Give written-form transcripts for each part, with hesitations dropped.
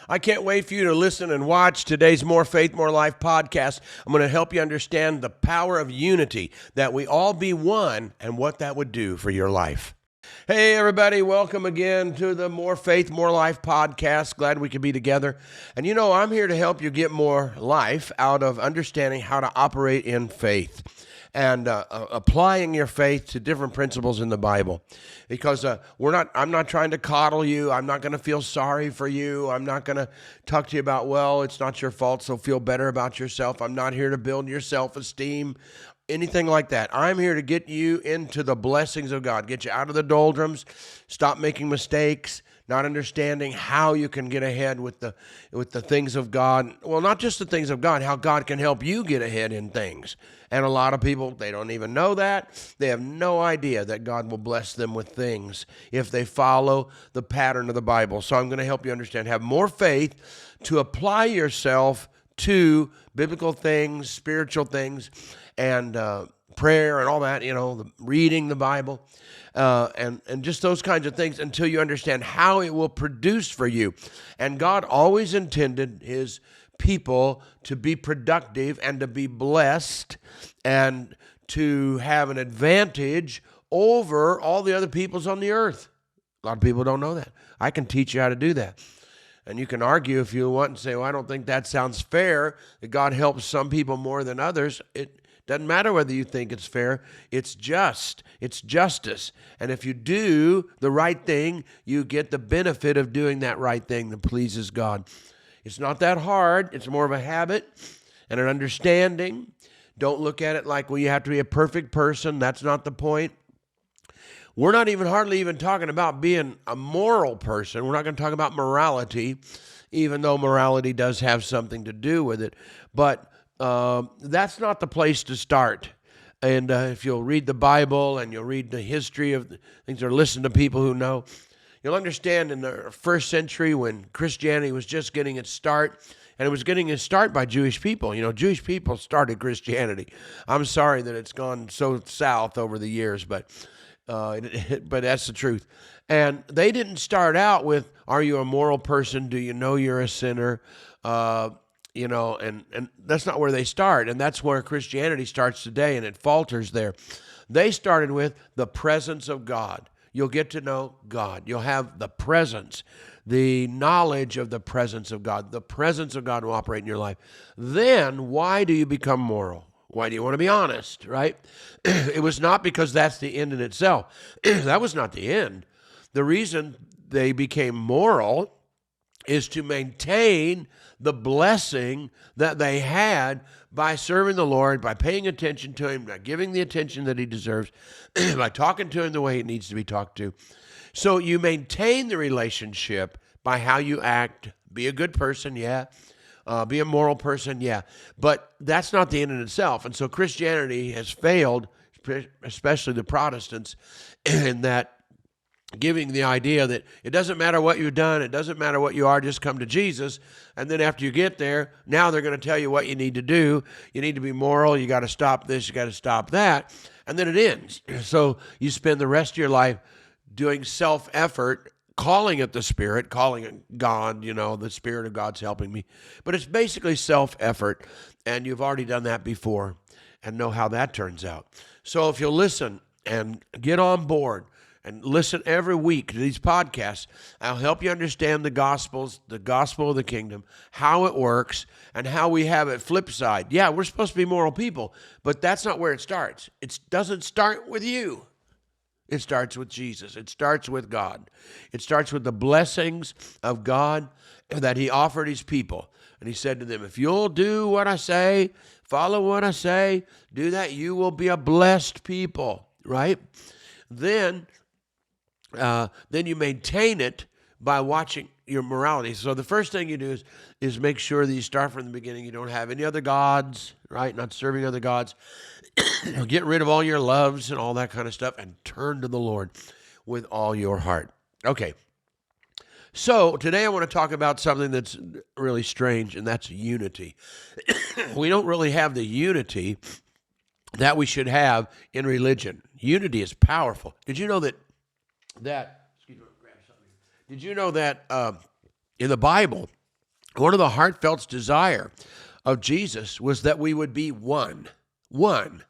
I can't wait for you to listen and watch today's More Faith, More Life podcast. I'm going to help you understand the power of unity, that we all be one, and what that would do for your life. Hey, everybody, welcome again to the More Faith, More Life podcast. Glad we could be together. And I'm here to help you get more life out of understanding how to operate in faith and applying your faith to different principles in the Bible. Because I'm not trying to coddle you. I'm not going to feel sorry for you. I'm not going to talk to you about, well, it's not your fault, so feel better about yourself. I'm not here to build your self-esteem, anything like that. I'm here to get you into the blessings of God, get you out of the doldrums, stop making mistakes, not understanding how you can get ahead with the things of God. Well, not just the things of God, how God can help you get ahead in things. And a lot of people, they don't even know that. They have no idea that God will bless them with things if they follow the pattern of the Bible. So I'm going to help you understand, have more faith to apply yourself to biblical things, spiritual things, and prayer and all that, reading the Bible, and just those kinds of things until you understand how it will produce for you. And God always intended his people to be productive and to be blessed and to have an advantage over all the other peoples on the earth. A lot of people don't know that. I can teach you how to do that. And you can argue if you want and say, well, I don't think that sounds fair, that God helps some people more than others. It doesn't matter whether you think it's fair. It's just. It's justice. And if you do the right thing, you get the benefit of doing that right thing that pleases God. It's not that hard. It's more of a habit and an understanding. Don't look at it like, well, you have to be a perfect person. That's not the point. We're not hardly even talking about being a moral person. We're not going to talk about morality, even though morality does have something to do with it. But that's not the place to start. And if you'll read the Bible and you'll read the history of things or listen to people who know, you'll understand in the first century when Christianity was just getting its start, and it was getting its start by Jewish people. Jewish people started Christianity. I'm sorry that it's gone so south over the years, but that's the truth. And they didn't start out with, are you a moral person? Do you know you're a sinner? And that's not where they start. And that's where Christianity starts today, and it falters there. They started with the presence of God. You'll get to know God. You'll have the presence, the knowledge of the presence of God. The presence of God will operate in your life. Then, why do you become moral? Why do you want to be honest, right? It was not because that's the end in itself. That was not the end. The reason they became moral is to maintain the blessing that they had by serving the Lord, by paying attention to him, by giving the attention that he deserves, by talking to him the way he needs to be talked to. So you maintain the relationship by how you act. Be a good person, yeah. Be a moral person, yeah. But that's not the end in itself. And so Christianity has failed, especially the Protestants, in that giving the idea that it doesn't matter what you've done, it doesn't matter what you are, just come to Jesus. And then after you get there, now they're going to tell you what you need to do. You need to be moral. You got to stop this. You got to stop that. And then it ends. So you spend the rest of your life doing self-effort, calling it the Spirit, calling it God, the Spirit of God's helping me. But it's basically self-effort, and you've already done that before and know how that turns out. So if you'll listen and get on board and listen every week to these podcasts, I'll help you understand the Gospels, the gospel of the kingdom, how it works, and how we have it flip side. Yeah, we're supposed to be moral people, but that's not where it starts. It doesn't start with you. It starts with Jesus. It starts with God. It starts with the blessings of God that he offered his people. And he said to them, if you'll do what I say, follow what I say, do that, you will be a blessed people, right? Then you maintain it by watching your morality. So the first thing you do is make sure that you start from the beginning. You don't have any other gods, right? Not serving other gods. Get rid of all your loves and all that kind of stuff and turn to the Lord with all your heart. Okay. So today I want to talk about something that's really strange, and that's unity. We don't really have the unity that we should have in religion. Unity is powerful. Did you know that excuse me, grab something. Did you know that in the Bible, One of the heartfelt desire of Jesus was that we would be one. One,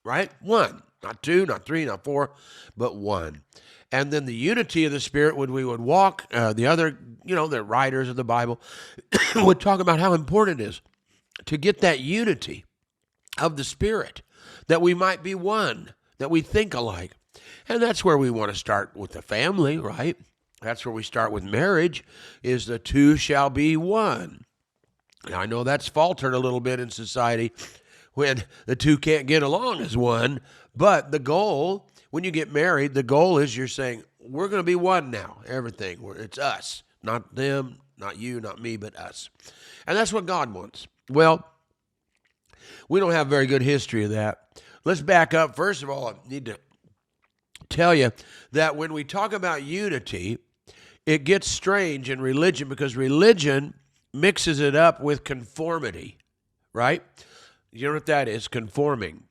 right? One. Not two, not three, not four, but one. And then the unity of the Spirit, when we would walk, the other, the writers of the Bible would talk about how important it is to get that unity of the Spirit, that we might be one, that we think alike. And that's where we want to start with the family, right? That's where we start with marriage, is the two shall be one. Now, I know that's faltered a little bit in society when the two can't get along as one, but the goal, when you get married, the goal is you're saying, we're going to be one now, everything. It's us, not them, not you, not me, but us. And that's what God wants. Well, we don't have very good history of that. Let's back up. First of all, I need to tell you that when we talk about unity, it gets strange in religion because religion mixes it up with conformity, right? You know what that is? Conforming.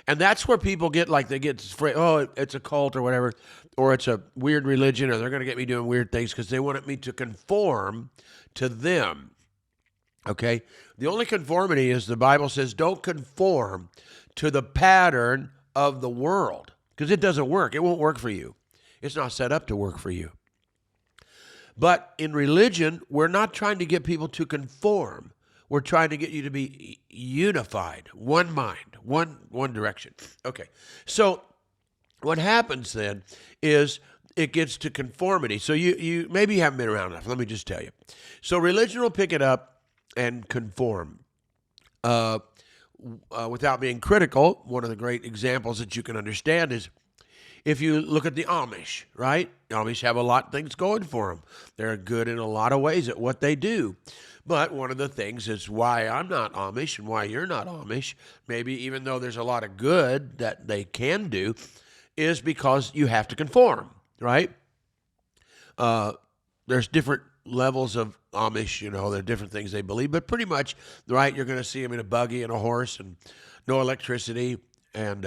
And that's where people get they get afraid, oh, it's a cult or whatever, or it's a weird religion, or they're going to get me doing weird things because they want me to conform to them, okay? The only conformity is the Bible says don't conform to the pattern of the world because it doesn't work. It won't work for you. It's not set up to work for you. But in religion, we're not trying to get people to conform. We're trying to get you to be unified, one mind, one direction. Okay, so what happens then is it gets to conformity. So you maybe you haven't been around enough. Let me just tell you. So religion will pick it up and conform. Without being critical, one of the great examples that you can understand is if you look at the Amish, right? The Amish have a lot of things going for them. They're good in a lot of ways at what they do. But one of the things is why I'm not Amish and why you're not Amish, maybe even though there's a lot of good that they can do, is because you have to conform, right? There's different levels of Amish, there are different things they believe, but pretty much, right, you're going to see them in a buggy and a horse and no electricity and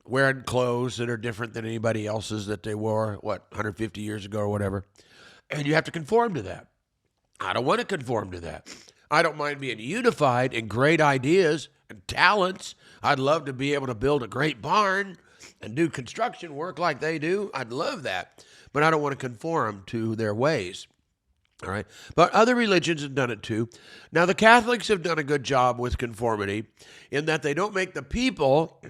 wearing clothes that are different than anybody else's that they wore, 150 years ago or whatever. And you have to conform to that. I don't want to conform to that. I don't mind being unified in great ideas and talents. I'd love to be able to build a great barn and do construction work like they do. I'd love that. But I don't want to conform to their ways. All right. But other religions have done it too. Now, the Catholics have done a good job with conformity in that they don't make the people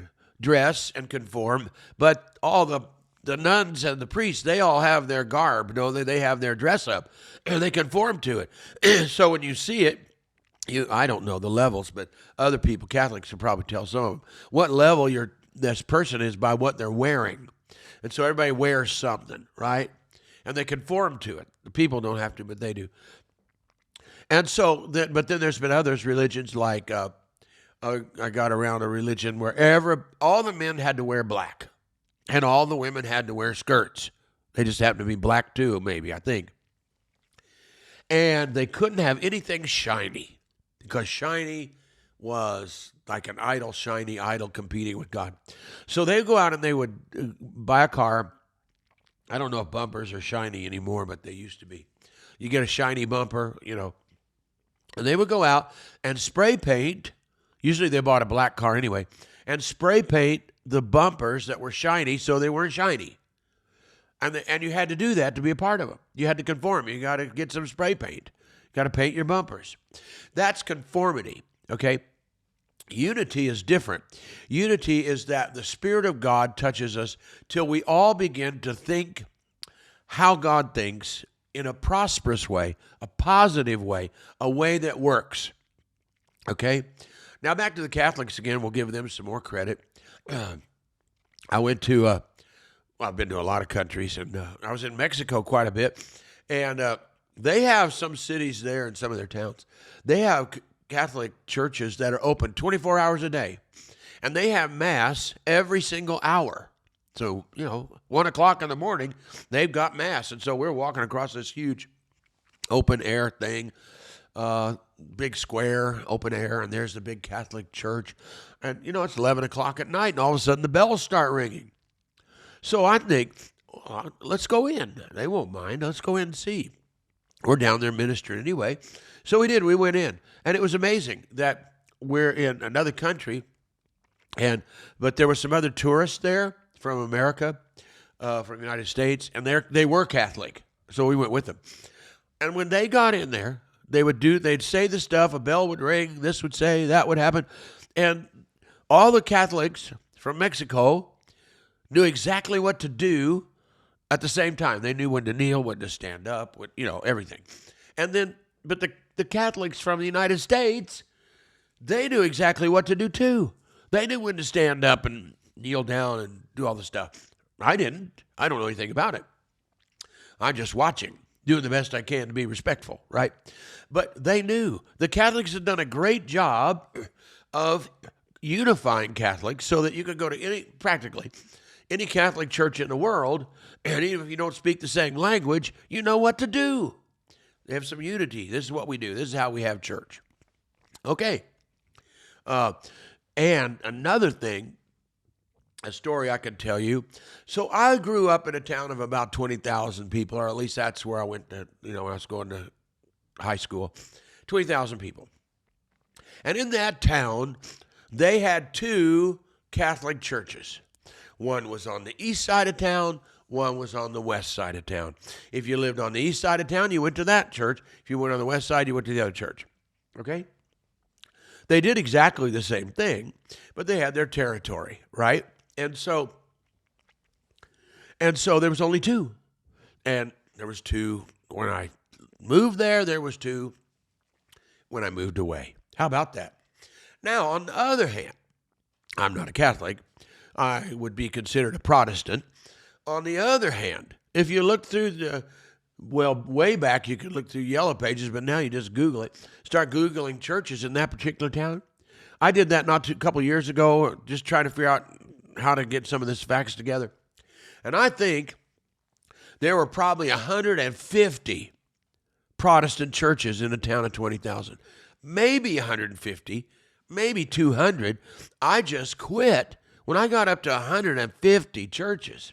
dress and conform, but all the nuns and the priests, they all have their garb, they have their dress up, and they conform to it. So when you see it, I don't know the levels, but other people, Catholics, can probably tell some of them what level this person is by what they're wearing. And so everybody wears something, right? And they conform to it. The people don't have to, but they do. And so, but then there's been others, religions like, I got around a religion where all the men had to wear black and all the women had to wear skirts. They just happened to be black too, maybe, I think. And they couldn't have anything shiny because shiny was like an idol, shiny idol competing with God. So they would go out and they would buy a car. I don't know if bumpers are shiny anymore, but they used to be. You get a shiny bumper, and they would go out and spray paint. Usually they bought a black car anyway, and spray paint the bumpers that were shiny so they weren't shiny. And you had to do that to be a part of them. You had to conform. You got to get some spray paint. You got to paint your bumpers. That's conformity, okay? Unity is different. Unity is that the Spirit of God touches us till we all begin to think how God thinks in a prosperous way, a positive way, a way that works, okay? Now, back to the Catholics again. We'll give them some more credit. I went to, I've been to a lot of countries, and I was in Mexico quite a bit. And they have some cities there in some of their towns. They have Catholic churches that are open 24 hours a day. And they have Mass every single hour. So, 1 o'clock in the morning, they've got Mass. And so we're walking across this huge open air thing. Big square, open air, and there's the big Catholic church. And, it's 11 o'clock at night, and all of a sudden the bells start ringing. So I think, let's go in. They won't mind. Let's go in and see. we're down there ministering anyway. So we did. We went in. And it was amazing that we're in another country. But there were some other tourists there from America, from the United States, and they were Catholic. So we went with them. And when they got in there, they'd say the stuff, a bell would ring, this would say, that would happen. And all the Catholics from Mexico knew exactly what to do at the same time. They knew when to kneel, when to stand up, everything. But the Catholics from the United States, they knew exactly what to do too. They knew when to stand up and kneel down and do all the stuff. I didn't. I don't know anything about it. I'm just watching, doing the best I can to be respectful, right? But they knew. The Catholics had done a great job of unifying Catholics so that you could go to practically any Catholic church in the world, and even if you don't speak the same language, you know what to do. They have some unity. This is what we do. This is how we have church. Okay. And another thing, a story I can tell you. So I grew up in a town of about 20,000 people, or at least that's where I went to, when I was going to high school, 20,000 people. And in that town, they had two Catholic churches. One was on the east side of town, one was on the west side of town. If you lived on the east side of town, you went to that church. If you went on the west side, you went to the other church. Okay? They did exactly the same thing, but they had their territory, right? And so there was only two. And there was two when I moved there. There was two when I moved away. How about that? Now, on the other hand, I'm not a Catholic. I would be considered a Protestant. On the other hand, if you look through way back, you could look through Yellow Pages, but now you just Google it. Start Googling churches in that particular town. I did that a couple of years ago, just trying to figure out how to get some of this facts together. And I think there were probably 150 Protestant churches in a town of 20,000. Maybe 150, maybe 200. I just quit when I got up to 150 churches.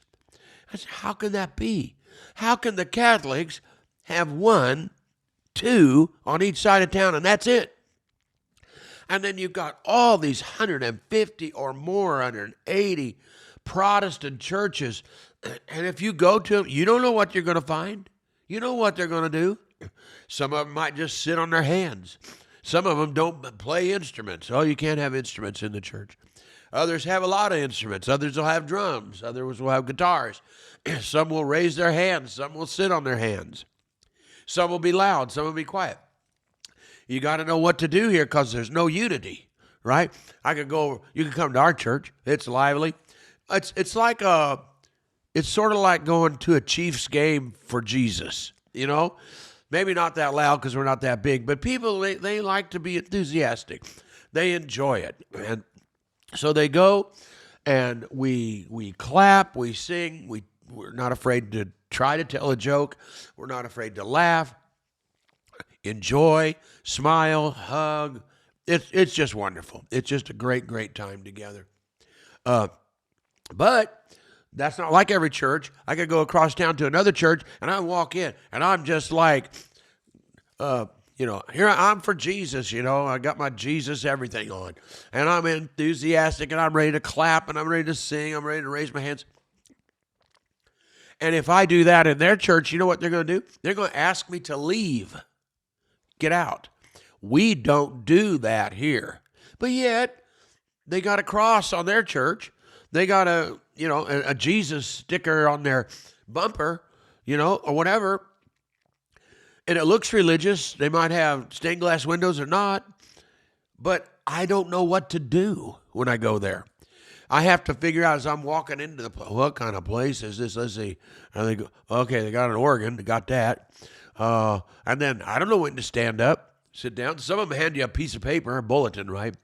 I said, how can that be? How can the Catholics have 1, 2 on each side of town, and that's it? And then you've got all these 150 or more, 180 Protestant churches. And if you go to them, you don't know what you're going to find. You know what they're going to do. Some of them might just sit on their hands. Some of them don't play instruments. Oh, you can't have instruments in the church. Others have a lot of instruments. Others will have drums. Others will have guitars. Some will raise their hands. Some will sit on their hands. Some will be loud. Some will be quiet. You got to know what to do here because there's no unity, right? You can come to our church. It's lively. It's sort of like going to a Chiefs game for Jesus, Maybe not that loud because we're not that big, but people, they like to be enthusiastic. They enjoy it. And so they go and we clap, we sing, we're not afraid to try to tell a joke. We're not afraid to laugh, enjoy, smile, hug. It's just wonderful. It's just a great, great time together. But that's not like every church. I could go across town to another church and I walk in and I'm just like, here I'm for Jesus, I got my Jesus everything on. And I'm enthusiastic and I'm ready to clap and I'm ready to sing. I'm ready to raise my hands. And if I do that in their church, you know what they're going to do? They're going to ask me to leave. Get out. We don't do that here. But yet, they got a cross on their church. They got a Jesus sticker on their bumper, or whatever. And it looks religious. They might have stained glass windows or not. But I don't know what to do when I go there. I have to figure out as I'm walking into what kind of place is this? Let's see. And they go, okay, they got an organ. They got that. And then I don't know when to stand up, sit down. Some of them hand you a piece of paper, a bulletin, right?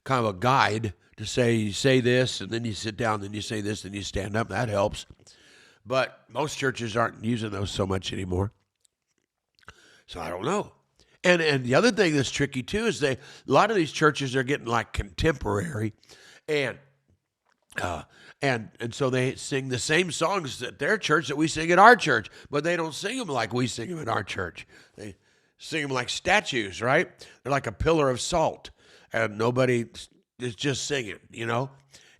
Kind of a guide to say, you say this, and then you sit down, then you say this, then you stand up. That helps. But most churches aren't using those so much anymore. So I don't know. And the other thing that's tricky too is a lot of these churches are getting like contemporary. And Uh, and so they sing the same songs at their church that we sing at our church, but they don't sing them like we sing them at our church. They sing them like statues, right? They're like a pillar of salt, and nobody is just singing, you know?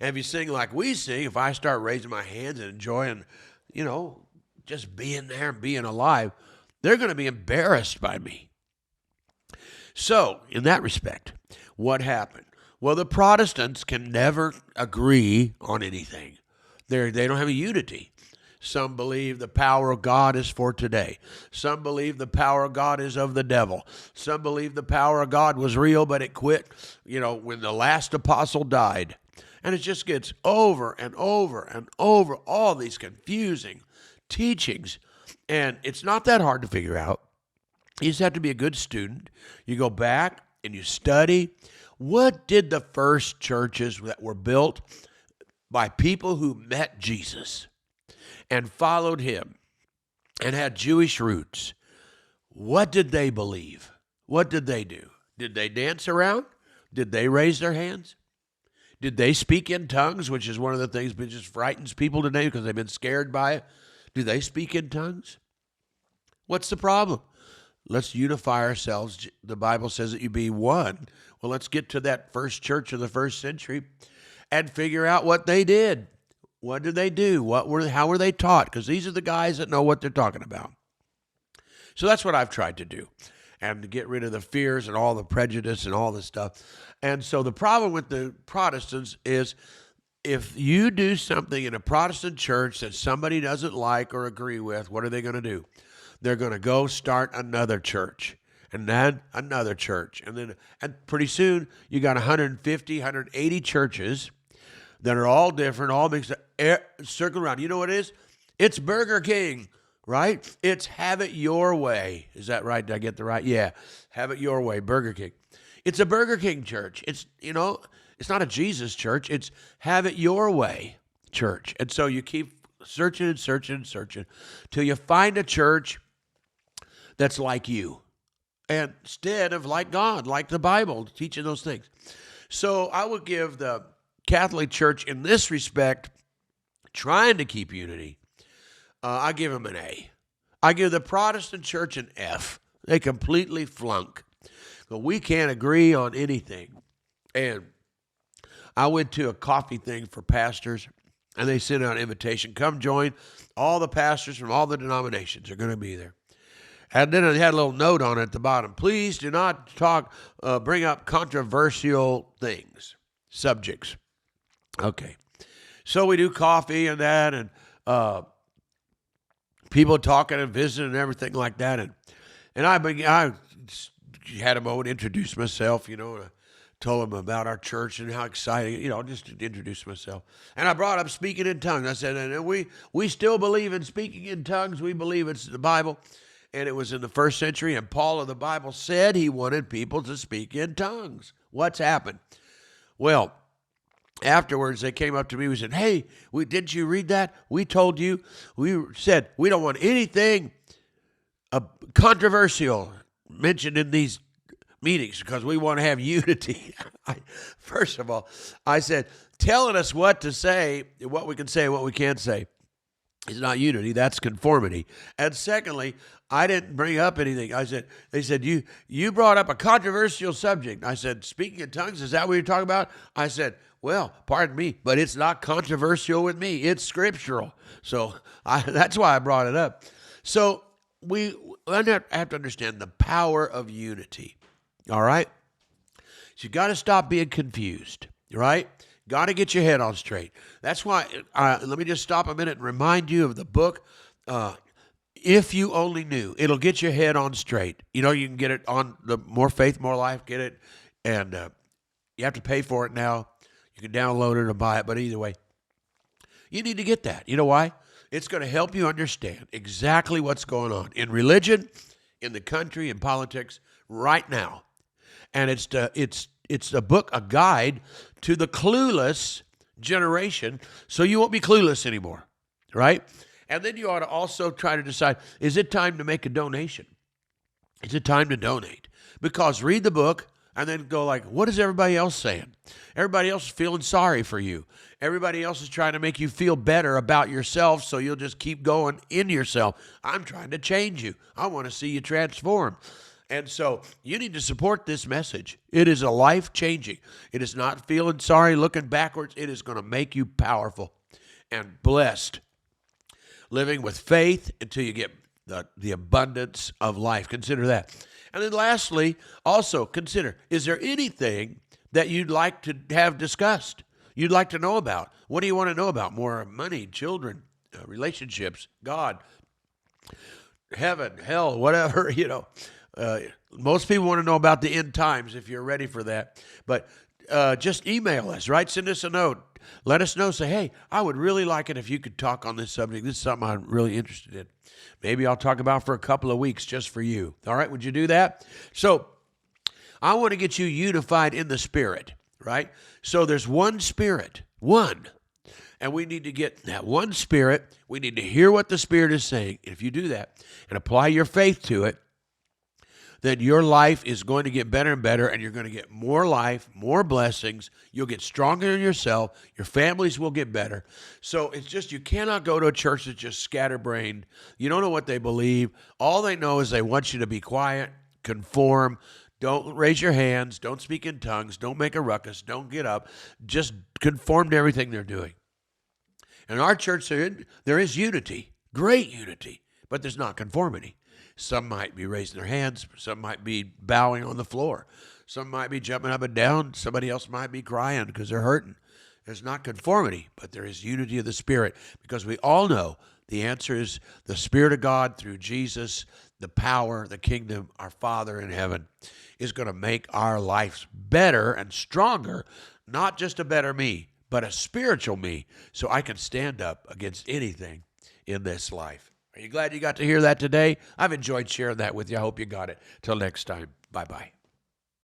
And if you sing like we sing, if I start raising my hands and enjoying, you know, just being there and being alive, they're going to be embarrassed by me. So, in that respect, what happened? Well, the Protestants can never agree on anything. They don't have a unity. Some believe the power of God is for today. Some believe the power of God is of the devil. Some believe the power of God was real, but it quit, you know, when the last apostle died. And it just gets over and over and over, all these confusing teachings. And it's not that hard to figure out. You just have to be a good student. You go back and you study. What did the first churches that were built by people who met Jesus and followed him and had Jewish roots, what did they believe? What did they do? Did they dance around? Did they raise their hands? Did they speak in tongues, which is one of the things that just frightens people today because they've been scared by it? Do they speak in tongues? What's the problem? Let's unify ourselves. The Bible says that you be one. Well, let's get to that first church of the first century and figure out what they did. What did they do? How were they taught? Because these are the guys that know what they're talking about. So that's what I've tried to do, and to get rid of the fears and all the prejudice and all this stuff. And so the problem with the Protestants is if you do something in a Protestant church that somebody doesn't like or agree with, what are they going to do? They're going to go start another church, and then another church. And pretty soon you got 150, 180 churches that are all different, all mixed up, circle around. You know what it is? It's Burger King, right? It's have it your way. Is that right? Did I get the right? Yeah. Have it your way, Burger King. It's a Burger King church. It's, you know, it's not a Jesus church. It's have it your way church. And so you keep searching and searching and searching till you find a church that's like you, and instead of like God, like the Bible, teaching those things. So I would give the Catholic Church in this respect, trying to keep unity, I give them an A. I give the Protestant Church an F. They completely flunk. But we can't agree on anything. And I went to a coffee thing for pastors, and they sent out an invitation. Come join. All the pastors from all the denominations are going to be there. And then it had a little note on it at the bottom. Please do not bring up controversial things, subjects. Okay. So we do coffee and that, and people talking and visiting and everything like that. And I had a moment to introduce myself, you know, and I told them about our church and how exciting, you know, just to introduce myself. And I brought up speaking in tongues. I said, and we still believe in speaking in tongues. We believe it's the Bible. And it was in the first century, and Paul of the Bible said he wanted people to speak in tongues. What's happened? Well, afterwards, they came up to me and said, hey, didn't you read that? We told you, we said we don't want anything controversial mentioned in these meetings because we want to have unity. First of all, I said, telling us what to say, what we can say, and what we can't say is not unity, that's conformity. And secondly, I didn't bring up anything. They said, you brought up a controversial subject. I said, speaking in tongues, is that what you're talking about? I said, well, pardon me, but it's not controversial with me. It's scriptural. So that's why I brought it up. So we have to understand the power of unity. All right? So you got to stop being confused, right? Got to get your head on straight. That's why, let me just stop a minute and remind you of the book, If You Only Knew. It'll get your head on straight. You know, you can get it on the More Faith, More Life, get it, and you have to pay for it now. You can download it or buy it, but either way, you need to get that. You know why? It's going to help you understand exactly what's going on in religion, in the country, in politics right now. And it's a book, a guide to the clueless generation, so you won't be clueless anymore, right? And then you ought to also try to decide, is it time to make a donation? Is it time to donate? Because read the book, and then go like, what is everybody else saying? Everybody else is feeling sorry for you. Everybody else is trying to make you feel better about yourself, so you'll just keep going in yourself. I'm trying to change you. I want to see you transform. And so you need to support this message. It is a life-changing. It is not feeling sorry, looking backwards. It is going to make you powerful and blessed, living with faith until you get the abundance of life. Consider that. And then lastly, also consider, is there anything that you'd like to have discussed? You'd like to know about? What do you want to know about? More money, children, relationships, God, heaven, hell, whatever, most people want to know about the end times if you're ready for that. But just email us, right? Send us a note. Let us know. Say, hey, I would really like it if you could talk on this subject. This is something I'm really interested in. Maybe I'll talk about for a couple of weeks just for you. All right, would you do that? So I want to get you unified in the Spirit, right? So there's one Spirit, one. And we need to get that one Spirit. We need to hear what the Spirit is saying. If you do that and apply your faith to it, then your life is going to get better and better, and you're going to get more life, more blessings. You'll get stronger in yourself. Your families will get better. So it's just, you cannot go to a church that's just scatterbrained. You don't know what they believe. All they know is they want you to be quiet, conform, don't raise your hands, don't speak in tongues, don't make a ruckus, don't get up. Just conform to everything they're doing. In our church, there is unity, great unity, but there's not conformity. Some might be raising their hands. Some might be bowing on the floor. Some might be jumping up and down. Somebody else might be crying because they're hurting. There's not conformity, but there is unity of the Spirit, because we all know the answer is the Spirit of God through Jesus, the power, the kingdom, our Father in heaven, is going to make our lives better and stronger, not just a better me, but a spiritual me, so I can stand up against anything in this life. Are you glad you got to hear that today? I've enjoyed sharing that with you. I hope you got it. Till next time, bye-bye.